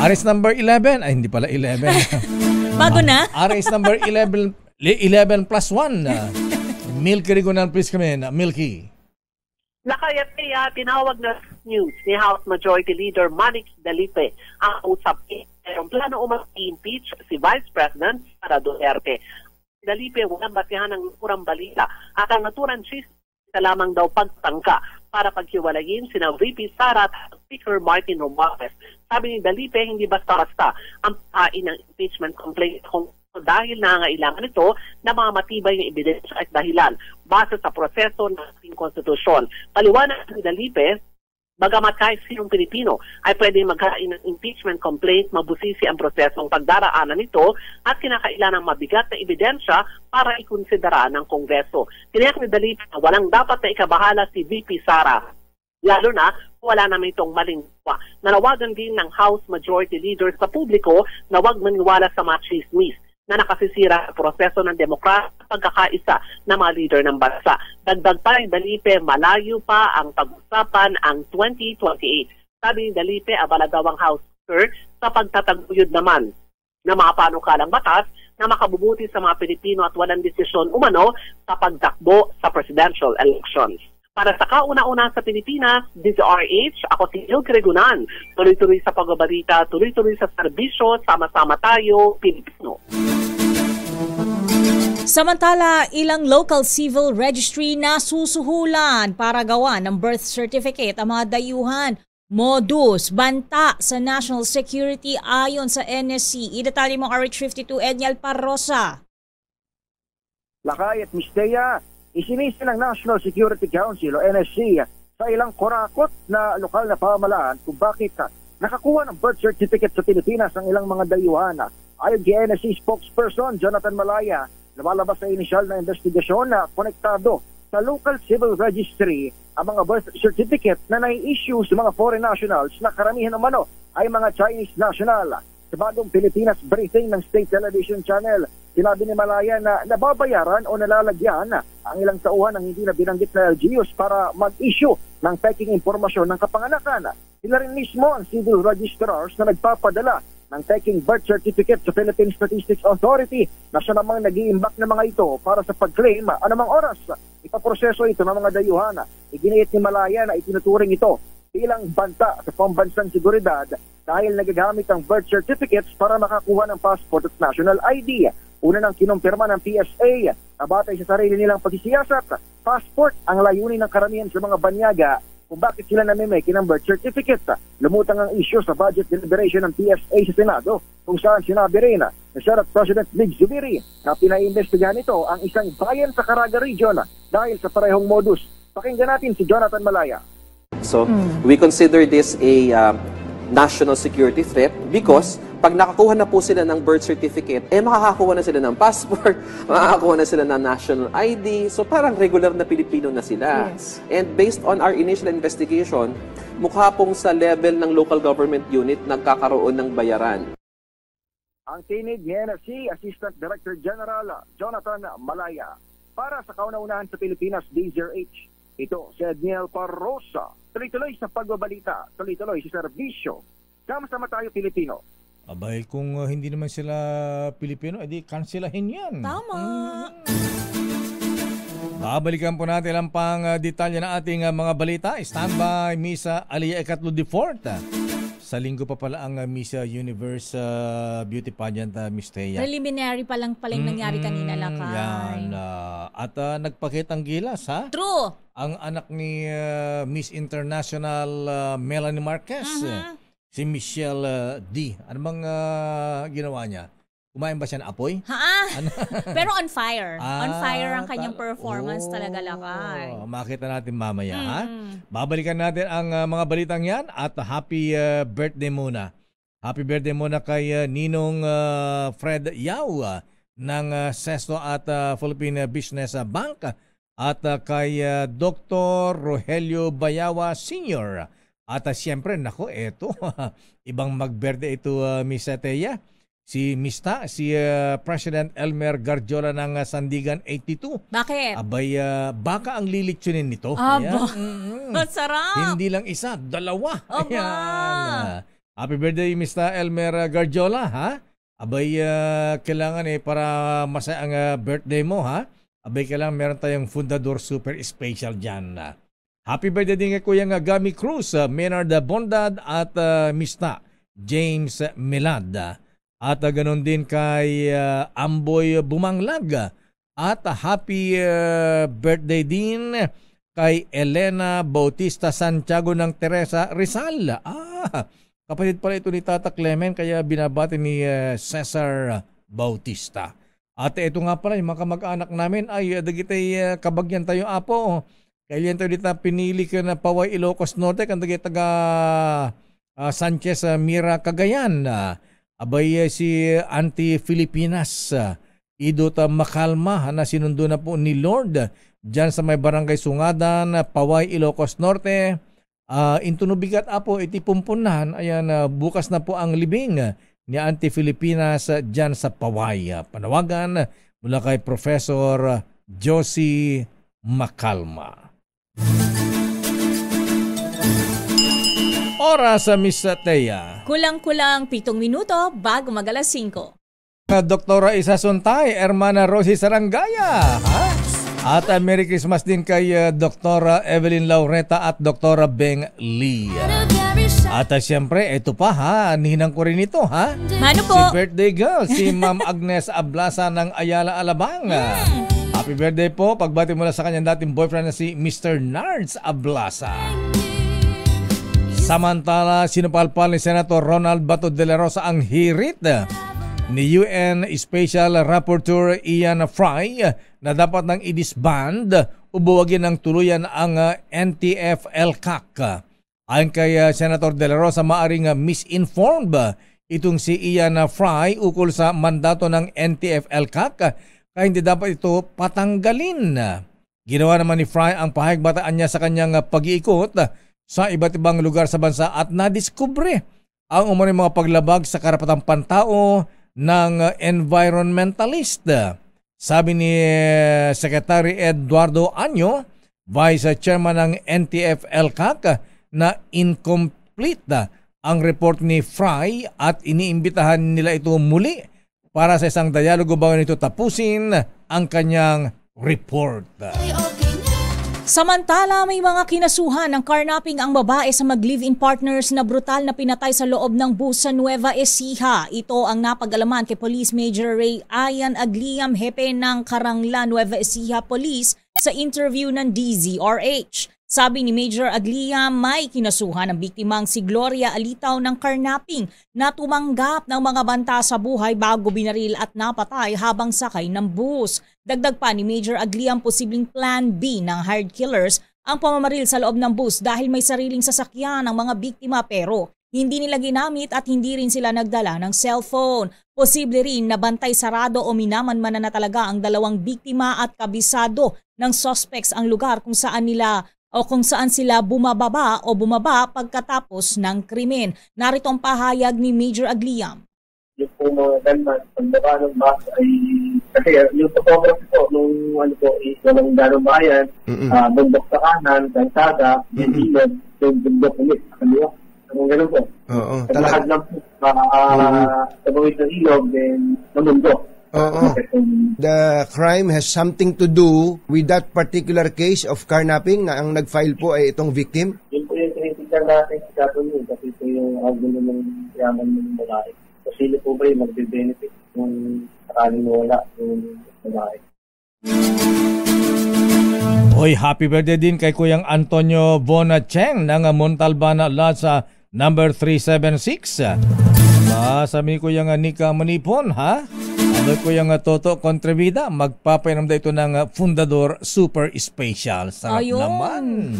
Arrest number 11. Ay, hindi pala 11. Bago na? Arrest number 11 plus 1. Milky Rigonal, please come in. Milky. Lakay at tinawag na news ni House Majority Leader Manix Dalipe ang usap ng plano umang-impeach si Vice President Sara Duterte. Dalipe, walang basihan ng kurang balita at ang naturang sa lamang daw pagtangka para paghiwalayin sina VP Sara at Speaker Martin Romualdez. Sabi ni Dalipe, hindi basta-basta ang pahain ng impeachment complaint dahil nangangailangan ito na mga matibay na ebidensya at dahilan base sa proseso ng ating konstitusyon. Paliwanag ni Dalipe, bagamat kahit sinong Pilipino ay pwedeng maghain ng impeachment complaint, mabusisi ang prosesong pagdaraanan nito at kinakailangan ng mabigat na ebidensya para ikonsidera ng Kongreso. Tiniyak ni Dalipe na walang dapat na ikabahala si VP Sara, lalo na wala naman itong malingwa. Nanawagan din ng House Majority Leader sa publiko na huwag maniwala sa mga chismis na nakasisira ang proseso ng demokrasya at pagkakaisa ng mga leader ng bansa. Dagdag pa ni Dalipe, malayo pa ang pag-usapan ang 2028. Sabi ni Dalipe, abala daw ang House Speaker sa pagtataguyod naman na mga panukalang batas na makabubuti sa mga Pilipino at walang desisyon umano sa pagtakbo sa presidential elections. Para sa kauna-una sa Pilipinas, DZRH, ako si Il Gregunan. Tuloy-tuloy sa pagbabalita, tuloy-tuloy sa serbisyo, sama-sama tayo, Pilipino. Samantala, ilang local civil registry na susuhulan para gawa ng birth certificate ang mga dayuhan. Modus, banta sa national security ayon sa NSC. Idetalye mo RH52 Edniel Parrosa. Lakay at Mistea, isinisi ng National Security Council o NSC sa ilang korakot na lokal na pamahalaan kung bakit nakakuha ng birth certificate sa Pilipinas ang ilang mga dayuhan. Ayon kay NSC spokesperson Jonathan Malaya, lumalabas sa inisyal na investigasyon na konektado sa local civil registry ang mga birth certificate na nai-issue sa mga foreign nationals na karamihan naman ay mga Chinese national. Sa bagong Pilipinas briefing ng State Television Channel, sinabi ni Malaya na nababayaran o nalalagyan ang ilang tauhan ng hindi na binanggit na LGUs para mag-issue ng peking impormasyon ng kapanganakan. Sila rin mismo ang civil registrars na nagpapadala ng taking birth certificate sa Philippine Statistics Authority na siya namang nag-iimbak ng mga ito para sa pag-claim anumang oras ipaproseso ito ng mga dayuhan. Iginiit ni Malaya na itinuturing ito bilang banta sa pambansang seguridad dahil nagagamit ang birth certificates para makakuha ng passport at national ID. Una nang kinumpirma ng PSA na batay sa sarili nilang pagsisiyasat, passport ang layunin ng karamihan sa mga banyaga kung bakit sila namimeke ng birth certificate. Lumutang ang issue sa budget deliberation ng PSA sa Senado kung saan sinabi rin na Senate President Mig Zubiri na pinaimbestigahan ito ang isang bayan sa Caraga Region dahil sa parehong modus. Pakinggan natin si Jonathan Malaya. So, we consider this a national security threat because pag nakakuha na po sila ng birth certificate, makakakuha na sila ng passport, makakakuha na sila ng national ID. So parang regular na Pilipino na sila. Yes. And based on our initial investigation, mukha pong sa level ng local government unit nagkakaroon ng bayaran. Ang tinig ni NSC Assistant Director General Jonathan Malaya. Para sa kauna-unahan sa Pilipinas, DZRH. Ito si Edniel Parrosa. Tuloy-tuloy sa pagbabalita, tuloy-tuloy sa serbisyo. Sama-sama tayo Pilipino. Abay, kung hindi naman sila Pilipino, edi kanselahin yan. Tama. Babalikan po natin ang pang detalye ng ating mga balita. Stand by, Miss Alia Ecatlo de Fort. Sa linggo pa pala ang Miss Universe Beauty Pageant, Miss Thea. Preliminary pa lang pala yung nangyari kanina, Lakay. Yan. At nagpakitang gilas, ha? True. Ang anak ni Miss International Melanie Marquez. Si Michelle D. Ano bang ginawa niya? Kumain ba siya ng apoy? Ano? Pero on fire. On fire ang kanyang performance talaga, Lakay. Makita natin mamaya, ha? Babalikan natin ang mga balitang yan at happy birthday muna. Happy birthday muna kay Ninong Fred Yao ng Sesto at Philippine Business Bank at kay Dr. Rogelio Bayawa Sr. At siyempre, nako, eto, ibang mag-birthday ito, Miss Thea. Si Mista, si President Elmer Garjola ng Sandigan 82. Bakit? Abay, baka ang lilitsunin nito. Sarap! Hindi lang isa, dalawa. Aba! Ayan. Happy birthday, Mr. Elmer Garjola, ha? Abay, kailangan para masaya ang birthday mo, ha? Abay, kailangan meron tayong Fundador Super Special dyan. Happy birthday din kay Kuya Gami Cruz, Maynard Bondad at Mista James Melad. At ganoon din kay Amboy Bumanglag. At happy birthday din kay Elena Bautista Santiago ng Teresa Rizal. Kapatid pala ito ni Tata Clement kaya binabati ni Cesar Bautista. At ito nga pala yung mga kamag-anak namin ay dagitay kabagyan tayo apo. Kaya tayo dito pinili ka na Paway Ilocos Norte kang taga Sanchez Mira Cagayan. Abay si Anti-Filipinas, Idot Makalma na sinundo na po ni Lord dyan sa may barangay Sungadan, Paway, Ilocos Norte. Intunubigat apo itipumpunan, ayan, bukas na po ang libing ni Anti-Filipinas dyan sa Paway. Panawagan mula kay Professor Josie Makalma. Oras sa Miss Thea. Kulang-kulang 7 minuto bago mag-alas 5. Doktora Isa Suntay, Hermana Rosie Sarangaya. Ha? At Merry Christmas din kay Doktora Evelyn Laureta at Doktora Beng Lee. At siyempre, ito pa ha, ninang ko rin ito ha. Mano po? Si birthday girl, si Ma'am Agnes Ablasa ng Ayala, Alabang. Happy birthday po, pagbati mula sa kanyang dating boyfriend na si Mr. Nards Ablasa. Samantala, sinupalpal ni Senator Ronald Bato de la Rosa ang hirit ni UN Special Rapporteur Ian Fry na dapat nang i-disband o buwagin ng tuluyan ang NTF-ELCAC. Ayon kay Senator de la Rosa, maaring misinformed itong si Ian Fry ukol sa mandato ng NTF-ELCAC kaya hindi dapat ito patanggalin. Ginawa naman ni Fry ang pahayag-bataan niya sa kanyang pag-iikot sa iba't ibang lugar sa bansa at nadiskubre ang umano'y mga paglabag sa karapatang pantao ng environmentalist. Sabi ni Secretary Eduardo Año, Vice Chairman ng NTF-ELCAC, na incomplete ang report ni Fry at iniimbitahan nila ito muli para sa isang dialogo bago nito tapusin ang kanyang report. Samantala, may mga kinasuhan ng carnapping ang babae sa mag-live-in partners na brutal na pinatay sa loob ng bus sa Nueva Ecija. Ito ang napag-alaman kay Police Major Ray Ian Agliam, hepe ng Karangla Nueva Ecija Police sa interview ng DZRH. Sabi ni Major Agliam, may kinasuhan ng biktimang si Gloria Alitaw ng carnapping na tumanggap ng mga banta sa buhay bago binaril at napatay habang sakay ng bus. Dagdag pa ni Major Agliam, posibleng plan B ng hired killers ang pamamaril sa loob ng bus dahil may sariling sasakyan ng mga biktima pero hindi nila ginamit at hindi rin sila nagdala ng cellphone. Posible rin na bantay sarado o minamanmanan na talaga ang dalawang biktima at kabisado ng suspects ang lugar kung saan sila bumaba pagkatapos ng krimen. Narito ang pahayag ni Major Agliam. Yung po mga gunman, pagbaba ng bus ay, kasi yung photography po, nung is walang ganong bayan, bundok sa kanan, kansada, ilog, yung bundok ulit, kaliwa. Kung gano'n po. Oo. Lahat lang po, sa bawit ng ilog, then bundok. Oo. The crime has something to do with that particular case of carnapping na ang nag-file po ay itong victim? Yun po yung tinitignan natin sa Catholic kasi ito yung argument ng yaman ng babae. Sino po ba yung magbe-benefit kung sakaling wala yung babae? Hoy, happy birthday din kay Kuyang Antonio Bonacheng ng Montalbán Plaza number 376. Sabi ko yung Nika Manipon, ha? Ano ko yung Toto Contrevida, magpapainom da ito ng Fundador Super Special. Sarap naman.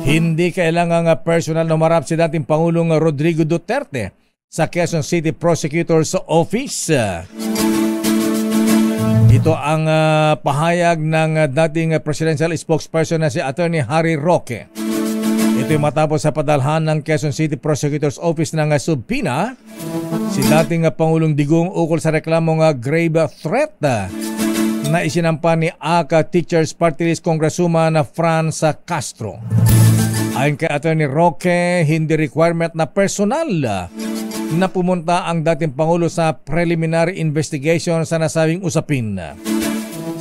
Hindi kailangan personal na marap si dating Pangulong Rodrigo Duterte sa Quezon City Prosecutor's Office. Ito ang pahayag ng dating presidential spokesperson na si Attorney Harry Roque. Ito yung matapos sa padalhan ng Quezon City Prosecutor's Office ng subpoena si dating Pangulong Digong ukol sa reklamong grave threat na isinampa ni ACA Teachers Party List Congresswoman Franz Castro. Ayon kay Attorney Roque, hindi requirement na personal na pumunta ang dating Pangulo sa preliminary investigation sa nasabing usapin.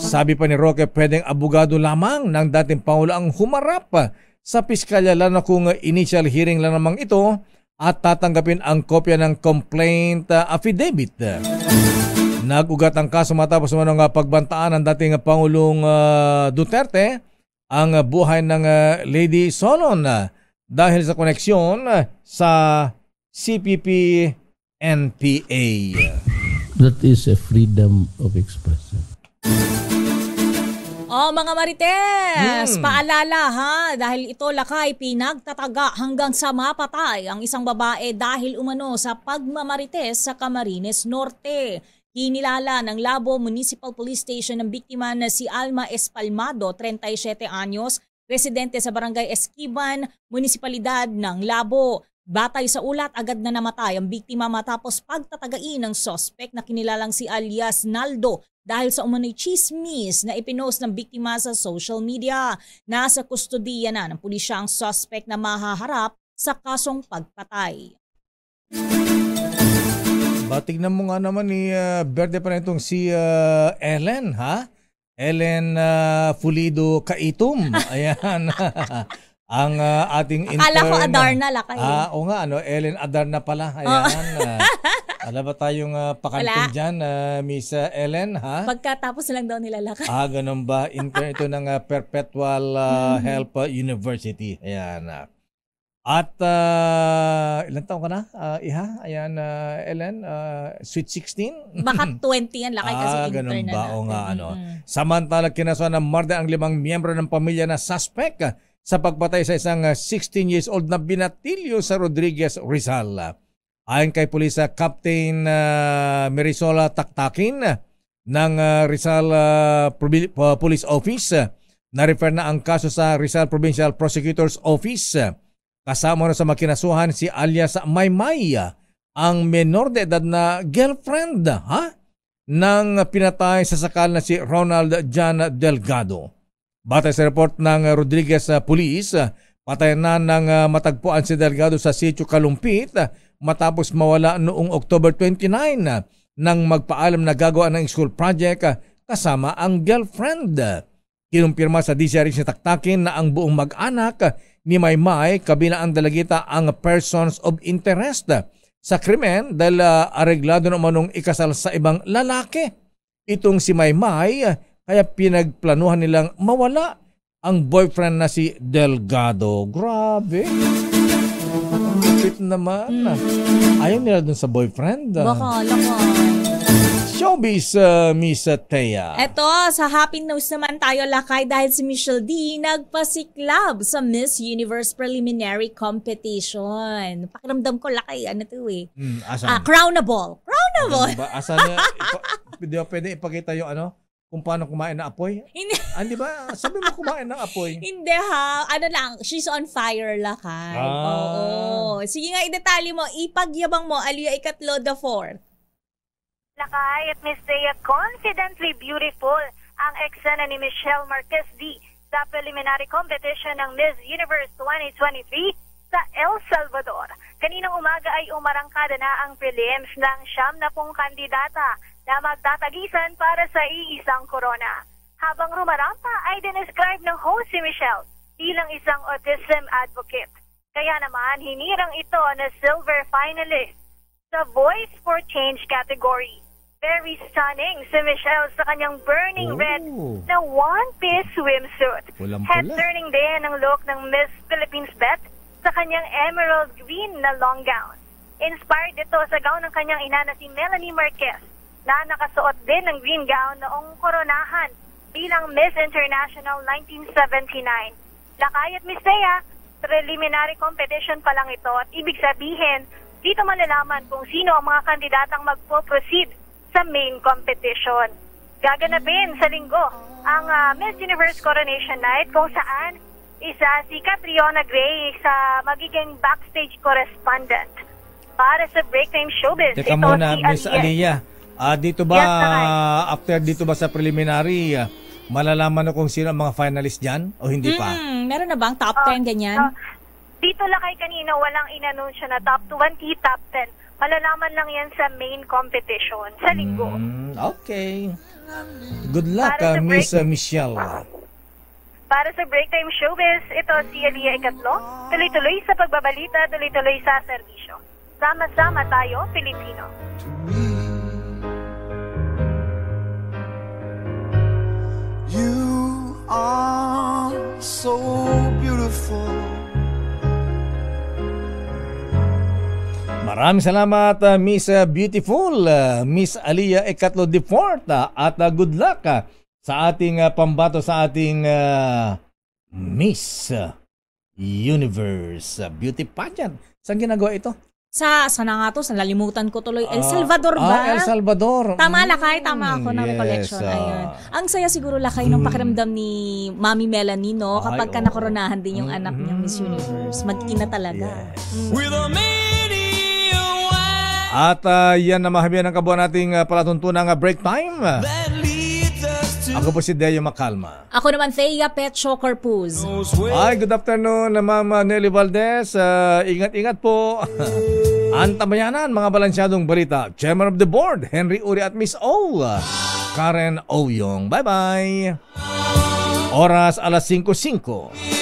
Sabi pa ni Roque, pwedeng abogado lamang ng dating Pangulo ang humarap sa piskalya lalo kung initial hearing lang namang ito at tatanggapin ang kopya ng complaint affidavit. Nag-ugat ang kaso matapos naman ng pagbantaan ng dating Pangulong Duterte ang buhay ng Lady Solon dahil sa koneksyon sa CPP-NPA. That is a freedom of expression. Mga Marites, paalala ha, dahil ito lakay pinagtataga hanggang sa mapatay ang isang babae dahil umano sa pagmamarites sa Camarines Norte. Kinilala ng Labo Municipal Police Station ng biktima na si Alma Espalmado, 37 anyos, residente sa Barangay Esquivan, Munisipalidad ng Labo. Batay sa ulat, agad na namatay ang biktima matapos pagtatagain ng suspect na kinilalang si alias Naldo dahil sa umano'y chismis na ipinost ng biktima sa social media. Nasa kustodiya na ng pulisya ang suspect na mahaharap sa kasong pagpatay. Tignan mo nga naman ni birthday pa na itong si Ellen, ha? Ellen Fulido Kaitum. Ayan. Ang ating intern. Akala ko Adarna lakay. O nga, Ellen Adarna pala. Ayan. Alam ba tayong pakantong dyan, Miss Ellen, ha? Pagkatapos lang daw nila lakay. Ganun ba? Intern ito ng Perpetual Help University. Ayan. At ilan taon ka na, Iha? Ayan, Ellen, sweet 16? Baka 20 yan, lakay kasi intern ganun na ba? natin. O nga, Samantala, kinasuhan ng MARDA ang 5 miyembro ng pamilya na suspect sa pagpatay sa isang 16 years old na binatilyo sa Rodriguez, Rizal. Ayon kay Police Captain Merisola Taktakin ng Rizal Police Office, na-refer na ang kaso sa Rizal Provincial Prosecutor's Office. Kasama na sa makinasuhan si alias Maymay, ang menor de edad na girlfriend ng pinatay sa sakal na si Ronald Jan Delgado. Batay sa report ng Rodriguez Police, patay na ng matagpuan si Delgado sa Sitio Kalumpit matapos mawala noong October 29 nang magpaalam na gagawa ng school project kasama ang girlfriend. Kinumpirma sa DCRH ni Taktakin na ang buong mag-anak ni Maymay kabila ang dalagita ang persons of interest sa krimen dahil areglado na manong ikasal sa ibang lalaki. Itong si Maymay, kaya pinagplanuhan nilang mawala ang boyfriend na si Delgado. Grabe. Kapit naman. Ayaw nila dun sa boyfriend. Baka laman. Showbiz, Miss Thea. Eto, sa happy news naman tayo, lakay, dahil si Michelle D nagpasiklab sa Miss Universe Preliminary Competition. Pakiramdam ko, lakay, ano to eh. Crownable. Crownable. Asan pwede ipakita yung kung paano kumain ng apoy? Hindi. Di ba? Sabi mo kumain ng apoy. Hindi ha. Ano lang, she's on fire, lakay. Oo. Sige nga, idetalye mo. Ipagyabang mo, Aliyah Ikatlo the 4th. Lakay at Miss Thea, confidently beautiful ang eksena ni Michelle Marquez D sa preliminary competition ng Miss Universe 2023 sa El Salvador. Kaninang umaga ay umarangkada na ang prelims ng 70 kandidata na magtatagisan para sa iisang korona. Habang rumarampa ay dinescribe ng host si Michelle bilang isang autism advocate. Kaya naman hinirang ito na silver finalist sa Voice for Change category. Very stunning si Michelle sa kanyang burning red na one-piece swimsuit. Head-turning din ang look ng Miss Philippines Bet sa kanyang emerald green na long gown. Inspired ito sa gown ng kanyang ina na si Melanie Marquez na nakasuot din ng green gown noong koronahan bilang Miss International 1979. Lakay at Miss Thea, preliminary competition pa lang ito at ibig sabihin, dito malalaman kung sino ang mga kandidatang magpo-proceed sa main competition. Gaganapin sa linggo ang Miss Universe Coronation Night kung saan isa si Catriona Gray sa magiging backstage correspondent para sa Break Time Showbiz. Teka muna, Miss Aliyah. Dito ba, after dito ba sa preliminary, malalaman na kung sino ang mga finalist dyan o hindi pa? Meron na bang top 10 ganyan? Dito lakay kanina walang inanunsyo na top 20, top 10. Malalaman lang yan sa main competition sa linggo. Okay. Good luck, Miss Michelle. Para sa Break Time Showbiz, ito si Aliyah Ikatlo. Tuloy-tuloy sa pagbabalita, tuloy-tuloy sa serbisyo. Sama-sama tayo, Pilipino. You are so beautiful. Maraming salamat, Miss Beautiful, Miss Aliyah Ikatlo the 4th, at good luck sa ating pambato sa ating Miss Universe Beauty Pageant. Saan ginagawa ito? Sana nga to, nalalimutan ko tuloy. El Salvador ba? El Salvador. Tama, lakay. Tama ako na recollection. Ayan. Ang saya siguro, lakay, ng pakiramdam ni Mami Melanie, no? Kapag ka nakoronahan din yung anak niyang Miss Universe. Mag-ina talaga. Yes. At yan na mahabihan ng kabuuan nating palatuntunang break time. Ako po si Deo Macalma. Ako naman, Thea Petro Corpuz. Ay, good afternoon, Mama Nelly Valdez. Ingat-ingat po. Antabayanan, mga balansyadong balita. Chairman of the Board, Henry Uri at Miss O. Karen Oyong. Bye-bye. Oras alas 5:05.